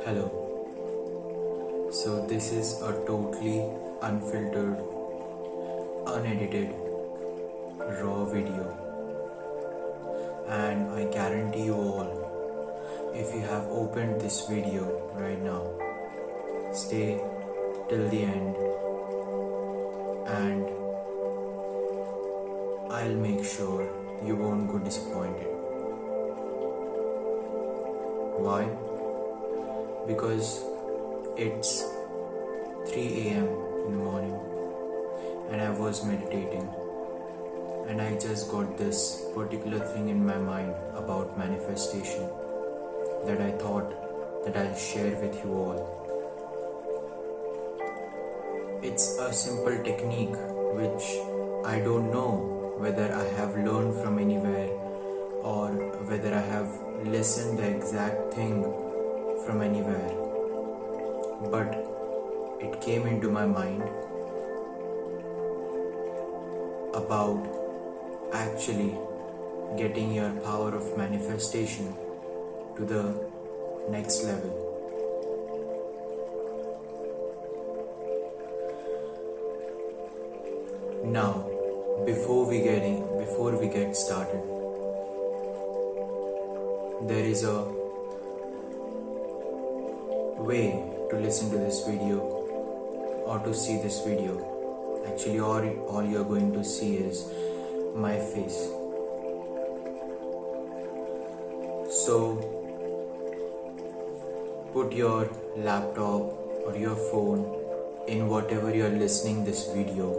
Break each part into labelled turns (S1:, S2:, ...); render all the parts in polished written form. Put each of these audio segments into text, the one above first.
S1: Hello. So this is a totally unfiltered, unedited, raw video, and I guarantee you all, if you have opened this video right now, stay till the end and I'll make sure you won't go disappointed. Why? Because it's 3 a.m. in the morning and I was meditating and I just got this particular thing in my mind about manifestation that I thought that I'll share with you all. It's a simple technique which I don't know whether I have learned from anywhere or whether I have listened the exact thing from anywhere, but it came into my mind about actually getting your power of manifestation to the next level. Now, before we get started, there is a way to listen to this video or to see this video. Actually, all you're going to see is my face. So put your laptop or your phone in whatever you're listening this video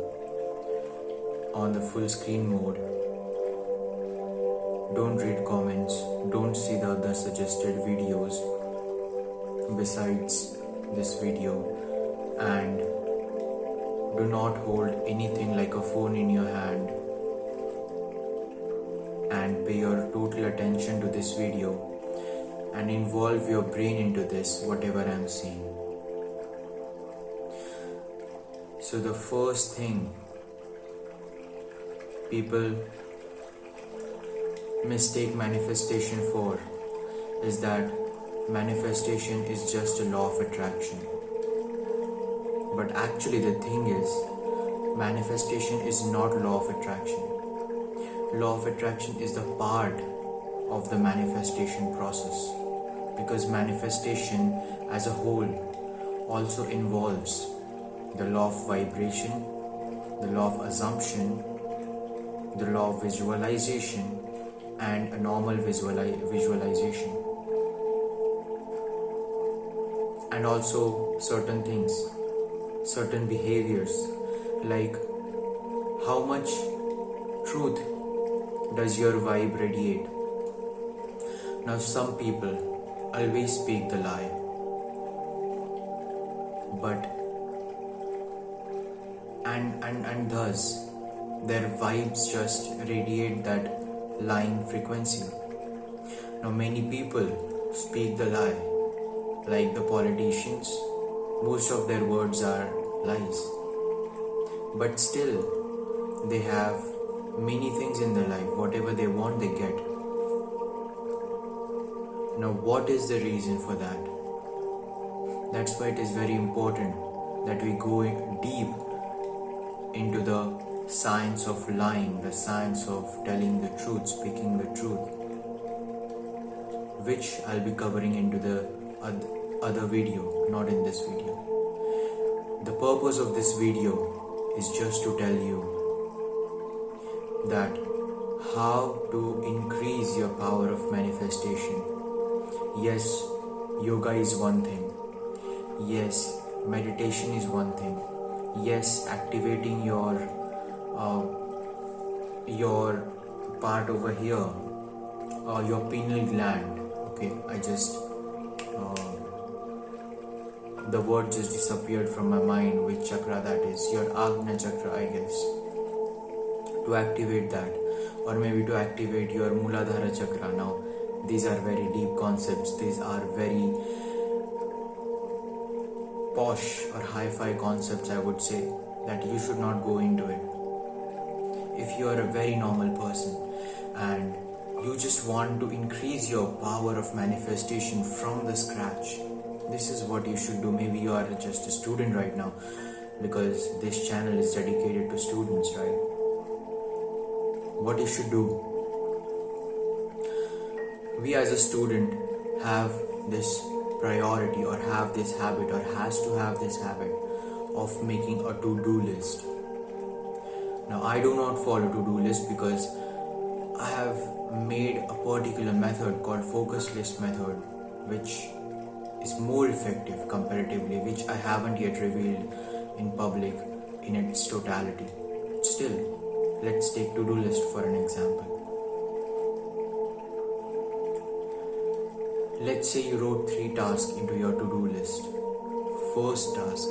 S1: on the full screen mode. Don't read comments, don't see the other suggested videos besides this video, and do not hold anything like a phone in your hand and pay your total attention to this video and involve your brain into this, whatever I'm saying. So the first thing people mistake manifestation for is that manifestation is just a law of attraction. But actually the thing is, manifestation is not law of attraction. Law of attraction is the part of the manifestation process, because manifestation as a whole also involves the law of vibration, the law of assumption, the law of visualization, and a normal visualization, and also certain things, certain behaviors, like how much truth does your vibe radiate. Now some people always speak the lie, but and thus their vibes just radiate that lying frequency. Now many people speak the lie, like the politicians. Most of their words are lies, but still they have many things in their life. Whatever they want, they get. Now what is the reason for that? That's why it is very important that we go deep into the science of lying, the science of telling the truth, speaking the truth, which I'll be covering into the other video, not in this video. The purpose of this video is just to tell you that how to increase your power of manifestation. Yes, yoga is one thing. Yes, meditation is one thing. Yes, activating your part over here, your pineal gland. Okay, the word just disappeared from my mind, which chakra that is, your Agnya chakra, I guess, to activate that, or maybe to activate your Muladhara chakra. Now these are very deep concepts, these are very posh or hi-fi concepts, I would say, that you should not go into it. If you are a very normal person and you just want to increase your power of manifestation from the scratch, this is what you should do. Maybe you are just a student right now, because this channel is dedicated to students, right? What you should do, we as a student have this priority, or have this habit, or has to have this habit of making a to-do list. Now, I do not follow to-do list because I have made a particular method called focus list method, which is more effective comparatively, which I haven't yet revealed in public in its totality. Still, let's take to-do list for an example. Let's say you wrote 3 tasks into your to-do list. First task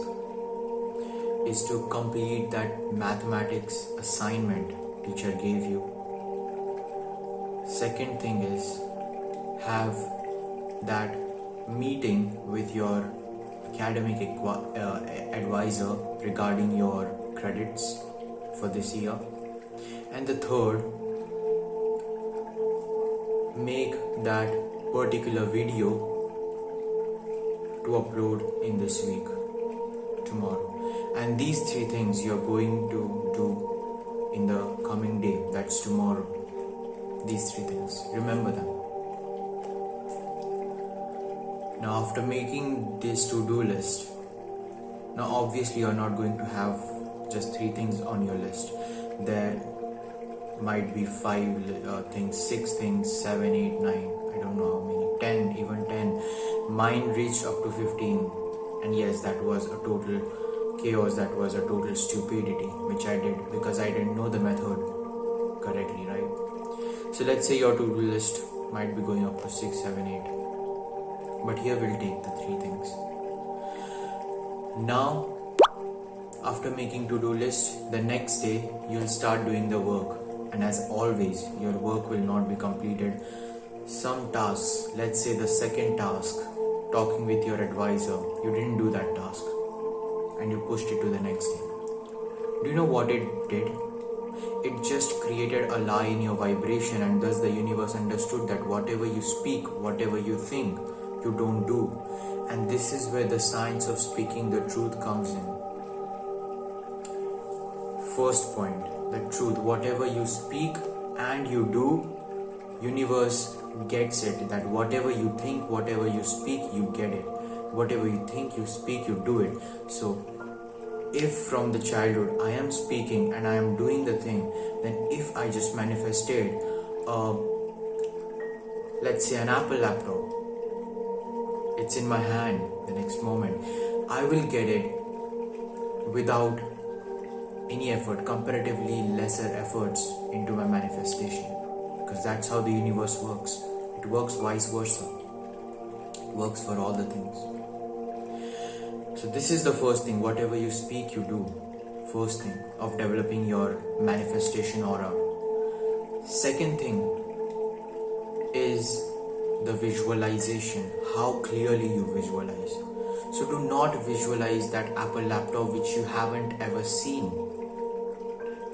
S1: is to complete that mathematics assignment teacher gave you. Second thing is have that meeting with your academic advisor regarding your credits for this year. And the third, make that particular video to upload in this week, tomorrow. And these 3 things you're going to do in the coming day, that's tomorrow. These 3 things, remember them. Now, after making this to-do list, now obviously you're not going to have just 3 things on your list. There might be 5 things, 6 things, 7, 8, 9, I don't know how many, 10, even 10. Mine reached up to 15. And yes, that was a total chaos, that was a total stupidity, which I did because I didn't know the method correctly, right? So let's say your to-do list might be going up to 6, 7, 8. But here we'll take the 3 things. Now, after making to-do list, the next day you'll start doing the work. And as always, your work will not be completed. Some tasks, let's say the second task, talking with your advisor, you didn't do that task and you pushed it to the next day. Do you know what it did? It just created a lie in your vibration, and thus the universe understood that whatever you speak, whatever you think, you don't do. And this is where the science of speaking the truth comes in. First point, the truth. Whatever you speak and you do, universe gets it, that whatever you think, whatever you speak, you get it. Whatever you think, you speak, you do it. So if from the childhood I am speaking and I am doing the thing, then if I just manifested let's say an Apple laptop, it's in my hand the next moment, I will get it without any effort, comparatively lesser efforts into my manifestation, because that's how the universe works. It works vice versa. It works for all the things. So this is the first thing, whatever you speak, you do. First thing of developing your manifestation aura. Second thing is the visualization, how clearly you visualize. So do not visualize that Apple laptop which you haven't ever seen.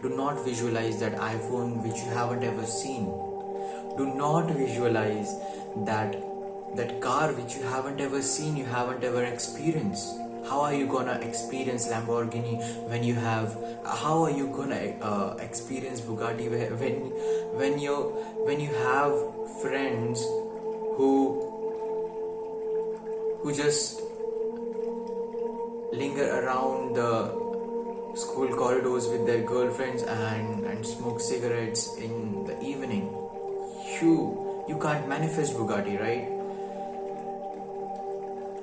S1: Do not visualize that iPhone which you haven't ever seen. Do not visualize that car which you haven't ever seen, you haven't ever experienced. How are you gonna experience Lamborghini when you have? How are you gonna experience Bugatti when you have friends who just linger around the school corridors with their girlfriends and smoke cigarettes in the evening? You can't manifest Bugatti, right?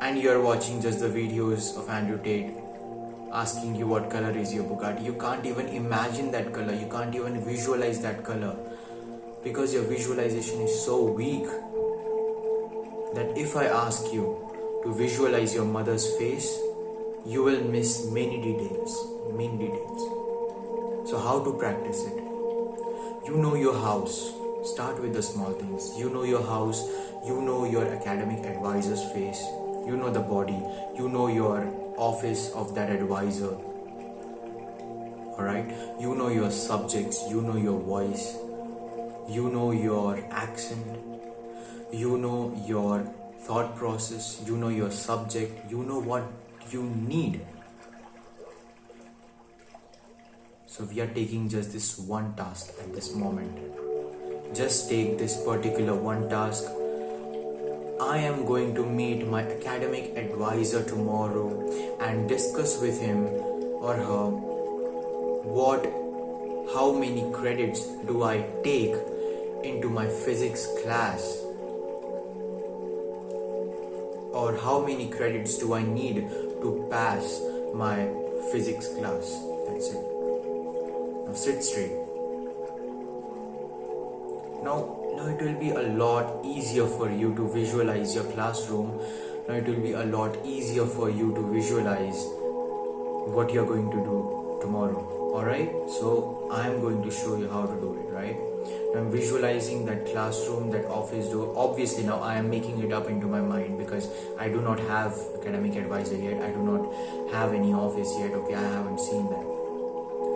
S1: And you're watching just the videos of Andrew Tate asking you what color is your Bugatti. You can't even imagine that color. You can't even visualize that color, because your visualization is so weak that if I ask you to visualize your mother's face, you will miss many details. So how to practice it? You know your house. Start with the small things. You know your house. You know your academic advisor's face. You know the body. You know your office of that advisor. Alright? You know your subjects. You know your voice. You know your accent. You know your thought process, you know your subject, you know what you need. So we are taking just this one task at this moment. Just take this particular one task. I am going to meet my academic advisor tomorrow and discuss with him or her how many credits do I take into my physics class, or how many credits do I need to pass my physics class. That's it. Now sit straight. Now it will be a lot easier for you to visualize your classroom. Now it will be a lot easier for you to visualize what you're going to do tomorrow. Alright, so I'm going to show you how to do it, right? I'm visualizing that classroom, that office door. Obviously now I am making it up into my mind because I do not have academic advisor yet. I do not have any office yet. Okay, I haven't seen that,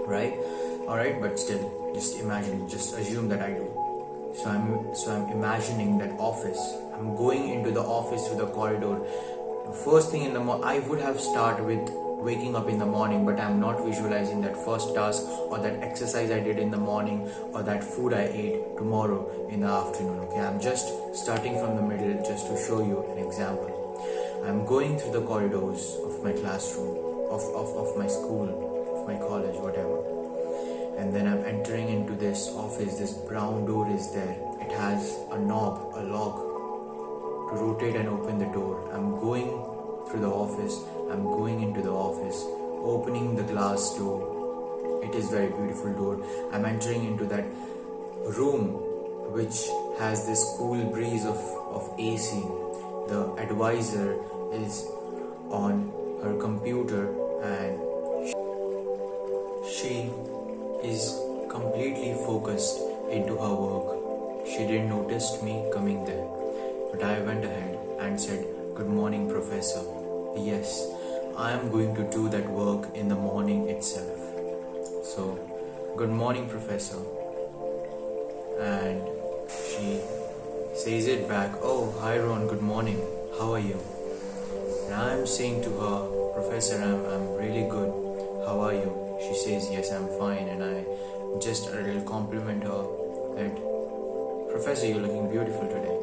S1: right? Alright, but still, just imagine, just assume that I do. So I'm imagining that office. I'm going into the office through the corridor. The first thing in the morning, I would have started with waking up in the morning, but I'm not visualizing that first task or that exercise I did in the morning or that food I ate tomorrow in the afternoon. Okay, I'm just starting from the middle just to show you an example. I'm going through the corridors of my classroom, of my school, of my college, whatever. And then I'm entering into this office. This brown door is there. It has a knob, a lock to rotate and open the door. I'm going through the office. I'm going into the office, opening the glass door. It is very beautiful door. I'm entering into that room which has this cool breeze of AC. The advisor is on her computer and she is completely focused into her work. She didn't notice me coming there, but I went ahead and said, "Good morning, Professor. Yes, I am going to do that work in the morning itself. So, good morning, Professor." And she says it back, "Oh, hi Ron, good morning. How are you?" And I'm saying to her, "Professor, I'm really good. How are you?" She says, "Yes, I'm fine." And I just a little compliment her that, "Professor, you're looking beautiful today.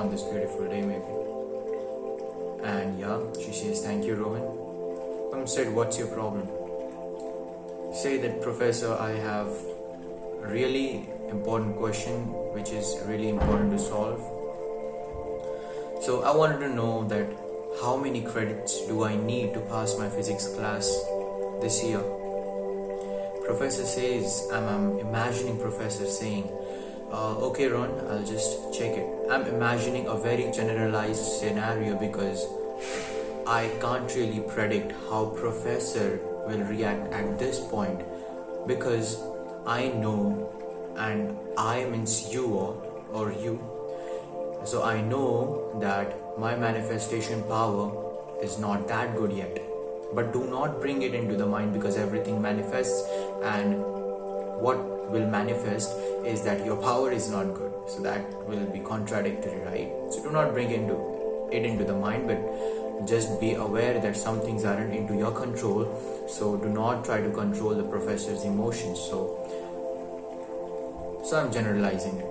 S1: On this beautiful day, maybe." And yeah, she says, "Thank you, Rohan." I said, "What's your problem?" Say that, "Professor, I have a really important question which is really important to solve. So I wanted to know that how many credits do I need to pass my physics class this year?" Professor says, I'm imagining Professor saying, "Okay, Ron, I'll just check it." I'm imagining a very generalized scenario because I can't really predict how Professor will react at this point, because I know, and I means you or you, so I know that my manifestation power is not that good yet. But do not bring it into the mind, because everything manifests, and what will manifest is that your power is not good. So that will be contradictory, right? So do not bring it into the mind, but just be aware that some things aren't into your control. So do not try to control the professor's emotions. So I'm generalizing it.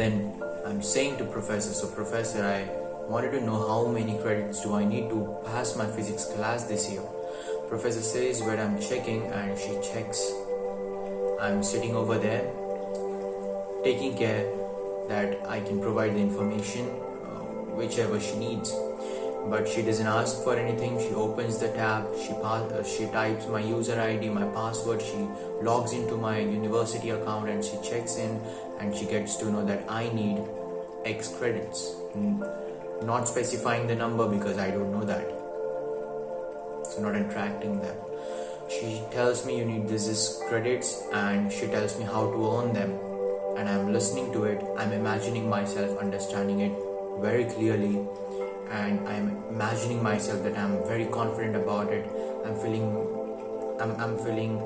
S1: Then I'm saying to Professor, "So Professor, I wanted to know how many credits do I need to pass my physics class this year?" Professor says, "Where I'm checking," and she checks. I'm sitting over there, taking care that I can provide the information, whichever she needs. But she doesn't ask for anything. She opens the tab, she types my user ID, my password, she logs into my university account, and she checks in, and she gets to know that I need X credits. Not specifying the number because I don't know that. So not interacting that. She tells me you need this credits, and she tells me how to earn them. And I'm listening to it. I'm imagining myself understanding it very clearly. And I'm imagining myself that I'm very confident about it. I'm feeling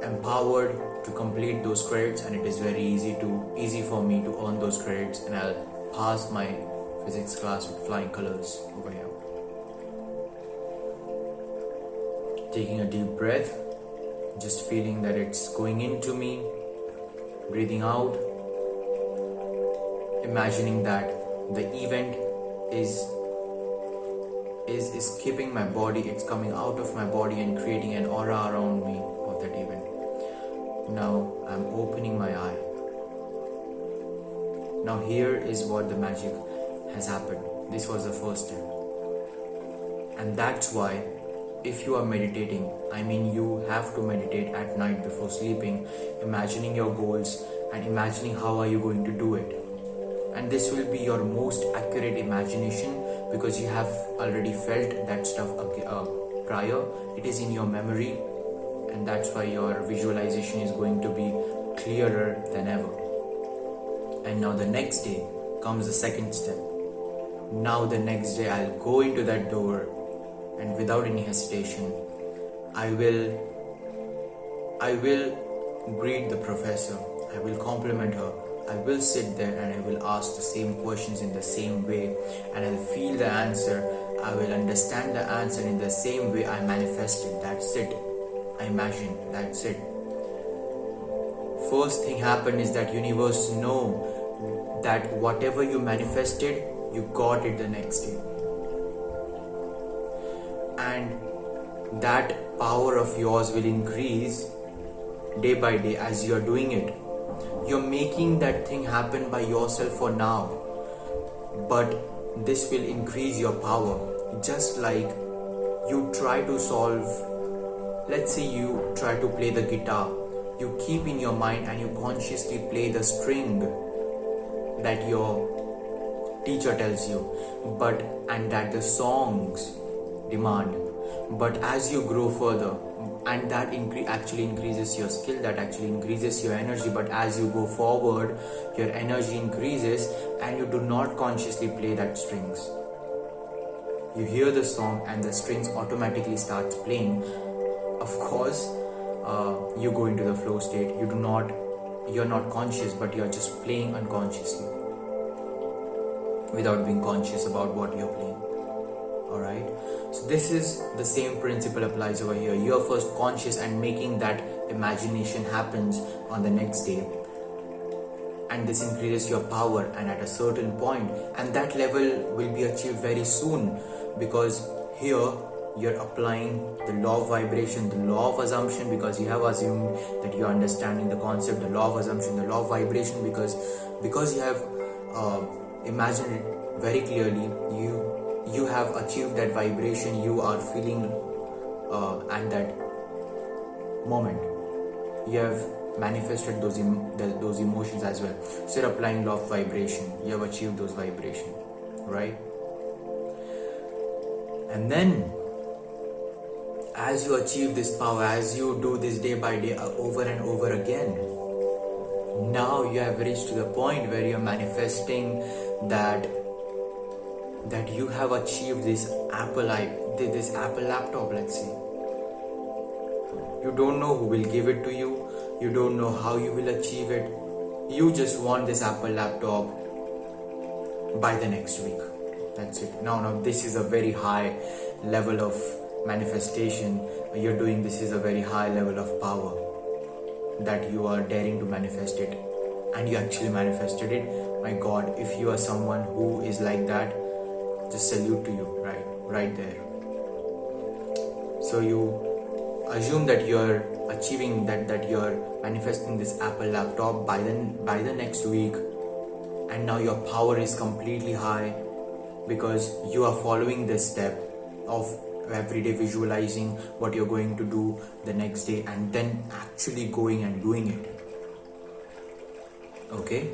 S1: empowered to complete those credits, and it is very easy for me to earn those credits, and I'll pass my physics class with flying colors over here. Taking a deep breath, just feeling that it's going into me, breathing out, imagining that the event is escaping my body, it's coming out of my body and creating an aura around me of that event. Now I'm opening my eye. Now here is what the magic has happened. This was the first step. And that's why if you are meditating, I mean you have to meditate at night before sleeping, imagining your goals and imagining how are you going to do it. And this will be your most accurate imagination because you have already felt that stuff prior. It is in your memory, and that's why your visualization is going to be clearer than ever. And now the next day comes the second step. Now the next day I'll go into that door, and without any hesitation I will greet the professor. I will compliment her. I will sit there and I will ask the same questions in the same way, and I'll feel the answer. I will understand the answer in the same way I manifested. That's it. I imagine. That's it. First thing happened is that universe know that whatever you manifested, you got it the next day. And that power of yours will increase day by day as you are doing it. You're making that thing happen by yourself for now, but this will increase your power. Just like you try to solve, let's say you try to play the guitar, you keep in your mind and you consciously play the string that your teacher tells you, and that the songs demand. But as you grow further, and that actually increases your skill, that actually increases your energy, but as you go forward, your energy increases and you do not consciously play that strings. You hear the song and the strings automatically starts playing. Of course, you go into the flow state. You're not conscious, but you're just playing unconsciously without being conscious about what you're playing. Alright, so this is the same principle applies over here. You're first conscious and making that imagination happens on the next day, and this increases your power, and at a certain point, and that level will be achieved very soon, because here you're applying the law of vibration, the law of assumption, because you have assumed that you're understanding the concept, the law of assumption, the law of vibration, because you have imagined it very clearly. You have achieved that vibration. You are feeling at that moment. You have manifested those emotions as well. So you're applying law of vibration. You have achieved those vibrations, right? And then, as you achieve this power, as you do this day by day over and over again, now you have reached to the point where you're manifesting that you have achieved this Apple laptop, let's say. You don't know who will give it to you. You don't know how you will achieve it. You just want this Apple laptop by the next week. That's it. Now this is a very high level of manifestation you're doing. This is a very high level of power that you are daring to manifest it, and you actually manifested it. My God, if you are someone who is like that, just salute to you, right there. So you assume that you're achieving that you're manifesting this Apple laptop by the next week, and now your power is completely high because you are following this step of every day visualizing what you're going to do the next day, and then actually going and doing it. Okay?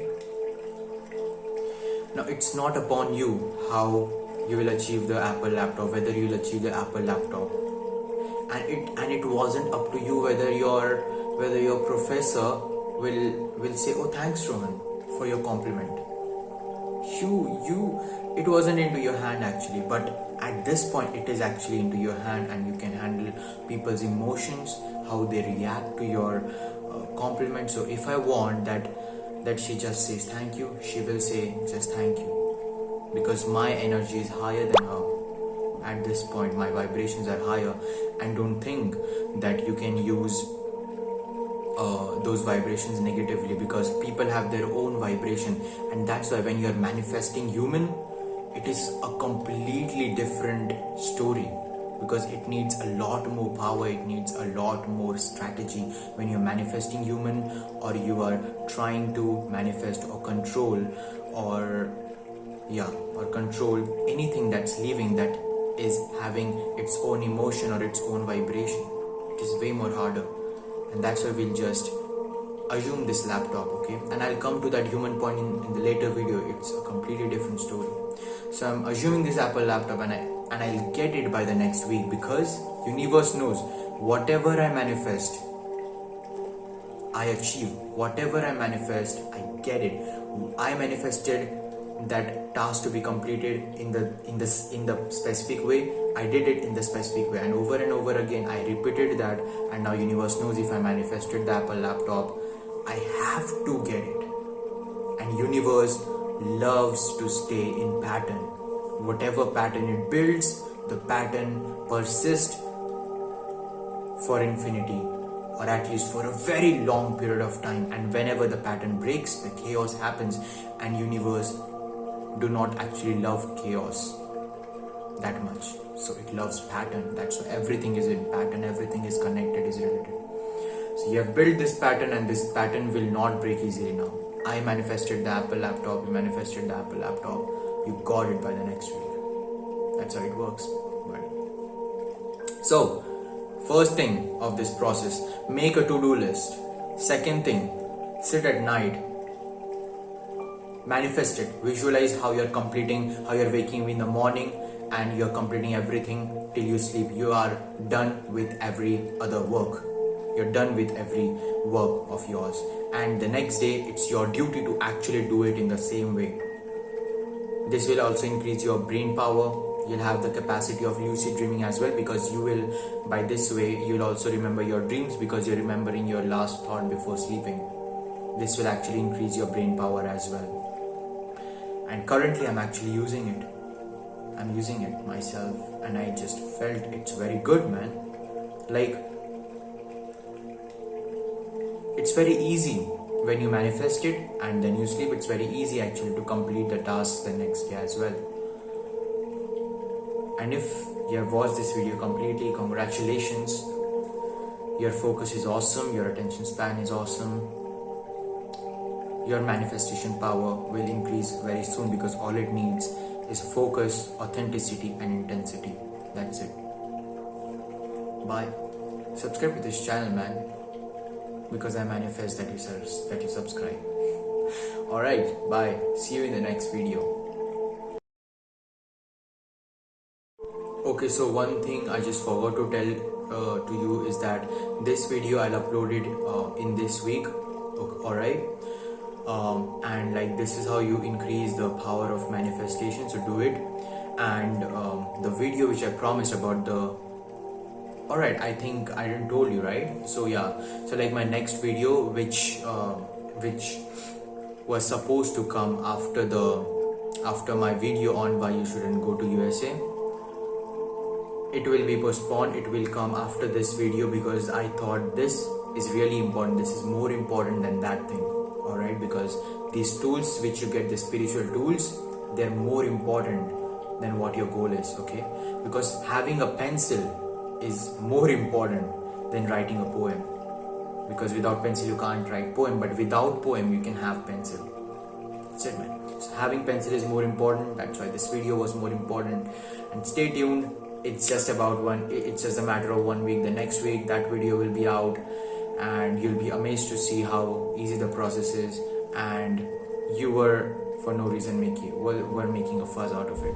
S1: Now it's not upon you how you will achieve the Apple laptop, whether you'll achieve the Apple laptop, and it wasn't up to you whether your professor will say, oh, thanks Rohan for your compliment. It wasn't into your hand actually, but at this point it is actually into your hand, and you can handle people's emotions, how they react to your compliment. So if I want that that she just says thank you, she will say just thank you, because my energy is higher than her. At this point my vibrations are higher, and don't think that you can use those vibrations negatively, because people have their own vibration. And that's why when you're manifesting human, it is a completely different story, because it needs a lot more power, it needs a lot more strategy when you're manifesting human, or you are trying to manifest or control, or control anything that's living, that is having its own emotion or its own vibration. It is way more harder. And that's why we'll just assume this laptop, okay? And I'll come to that human point in the later video. It's a completely different story. So I'm assuming this Apple laptop, and I'll get it by the next week, because universe knows whatever I manifest, I achieve. Whatever I manifest, I get it. I manifested that task to be completed in the specific way. I did it in the specific way, and over again I repeated that. And now universe knows if I manifested the Apple laptop, I have to get it. And universe loves to stay in pattern. Whatever pattern it builds, the pattern persists for infinity, or at least for a very long period of time. And whenever the pattern breaks, the chaos happens. And universe do not actually love chaos that much, so it loves pattern. That's why everything is in pattern, everything is connected, is related. So you have built this pattern, and this pattern will not break easily. Now I manifested the Apple laptop, you manifested the Apple laptop, you got it by the next week. That's how it works. Right? So first thing of this process, make a to-do list. Second thing, sit at night, manifest it. Visualize how you're completing, how you're waking in the morning and you're completing everything till you sleep. You are done with every other work. You're done with every work of yours. And the next day, it's your duty to actually do it in the same way. This will also increase your brain power. You'll have the capacity of lucid dreaming as well, because you will, by this way, you'll also remember your dreams, because you're remembering your last thought before sleeping. This will actually increase your brain power as well. And currently I'm actually using it. I'm using it myself, and I just felt it's very good, man. Like, it's very easy when you manifest it and then you sleep. It's very easy actually to complete the tasks the next day as well. And if you have watched this video completely, congratulations. Your focus is awesome, your attention span is awesome. Your manifestation power will increase very soon, because all it needs is focus, authenticity and intensity. That's it. Bye. Subscribe to this channel, man, because I manifest that you subscribe. Alright, bye. See you in the next video. Okay, so one thing I just forgot to tell to you is that this video I'll upload it in this week. Alright. And like, this is how you increase the power of manifestation, so do it. And the video which I promised about the, alright, I think I didn't told you, right? So yeah, so like my next video which was supposed to come after my video on why you shouldn't go to USA, it will be postponed. It will come after this video, because I thought this is really important. This is more important than that thing. Alright, because these tools which you get, the spiritual tools, they're more important than what your goal is, okay? Because having a pencil is more important than writing a poem, because without pencil you can't write poem, but without poem you can have pencil. That's it, man. So having pencil is more important. That's why this video was more important. And stay tuned. It's just a matter of 1 week. The next week that video will be out, and you'll be amazed to see how easy the process is, and you were for no reason making a fuss out of it.